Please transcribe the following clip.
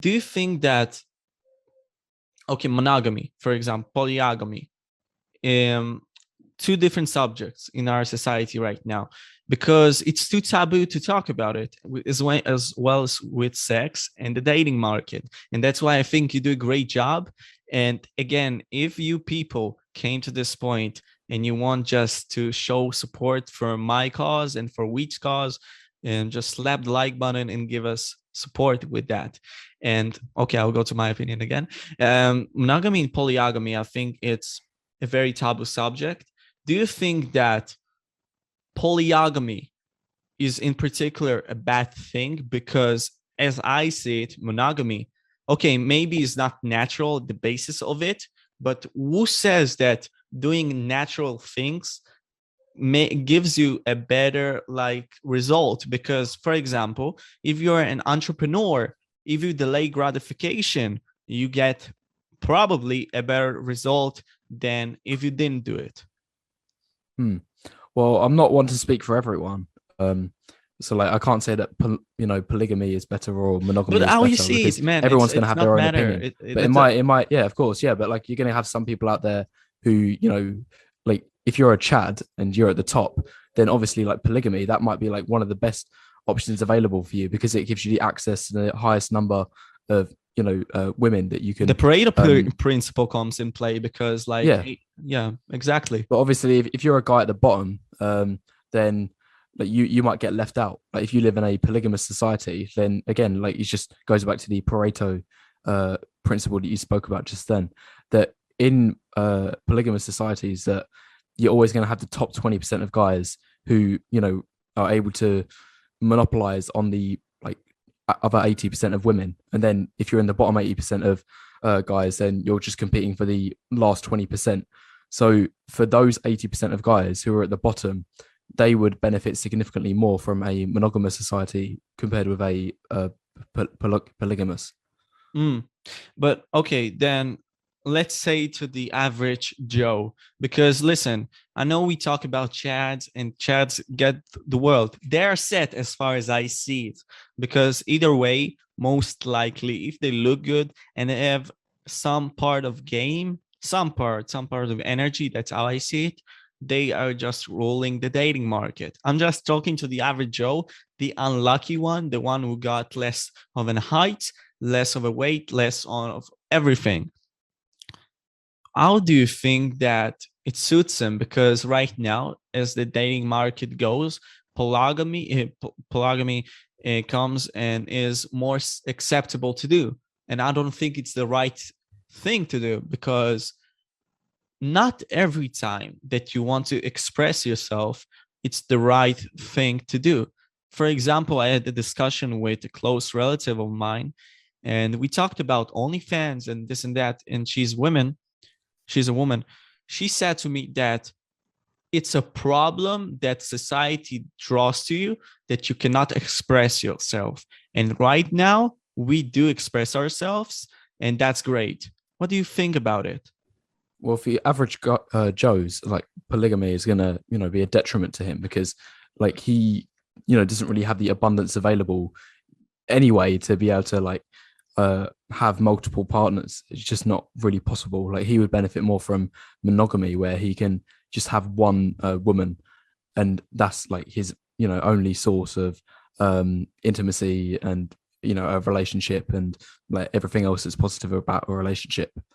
Do you think that, okay, monogamy, for example, polygamy, um, two different subjects in our society right now because it's too taboo to talk about it as well as with sex and the dating market. And that's why I think you do a great job. And again, if you people came to this point and you want just to show support for my cause and for Wheat's cause, and just slap the like button and give us support with that. And okay, I'll go to my opinion again. Monogamy and polygamy, I think it's a very taboo subject. Do you think that polygamy is in particular a bad thing? Because as I see it, monogamy, okay, maybe is not natural, the basis of it, but who says that doing natural things gives you a better like result? Because for example, if you're an entrepreneur, if you delay gratification, you get probably a better result than if you didn't do it. Hmm. Well, I'm not one to speak for everyone. Um, so like I can't say that polygamy is better or monogamy But is how you better see because it, man, everyone's going to it's have not their own matter. opinion. But it might, yeah, of course, yeah. But like you're going to have some people out there who, like if you're a Chad and you're at the top, then obviously like polygamy, that might be like one of the best options available for you because it gives you the access to the highest number of women that you The can. Pareto principle comes in play because, like, Yeah, yeah, exactly. but obviously if you're a guy at the bottom, then like you might get left out. Like if you live in a polygamous society, then again, like it just goes back to the Pareto principle that you spoke about just then, that in polygamous societies that you're always going to have the top 20% of guys who are able to monopolize on the like other 80% of women. And then if you're in the bottom 80% of guys, then you're just competing for the last 20%. So for those 80% of guys who are at the bottom, they would benefit significantly more from a monogamous society compared with a polygamous. Mm. But okay, then let's say to the average Joe, because listen, I know we talk about Chads and Chads get the world. They're set as far as I see it, because either way, most likely, if they look good and they have some part of game, some part of energy, that's how I see it. They are just ruling the dating market. I'm just talking to the average Joe, the unlucky one, the one who got less of an height, less of a weight, less of everything. How do you think that it suits him? Because right now, as the dating market goes, polygamy comes and is more acceptable to do. And I don't think it's the right thing to do because not every time that you want to express yourself, it's the right thing to do. For example, I had a discussion with a close relative of mine, and we talked about OnlyFans and this and that. And she's a woman. She said to me that it's a problem that society draws to you that you cannot express yourself. And right now, we do express ourselves, and that's great. What do you think about it? Well, for the average Joe's, like polygamy is gonna, be a detriment to him because, like, he, doesn't really have the abundance available anyway to be able to like have multiple partners. It's just not really possible. Like he would benefit more from monogamy, where he can just have one woman, and that's like his, only source of intimacy and a relationship and like everything else that's positive about a relationship.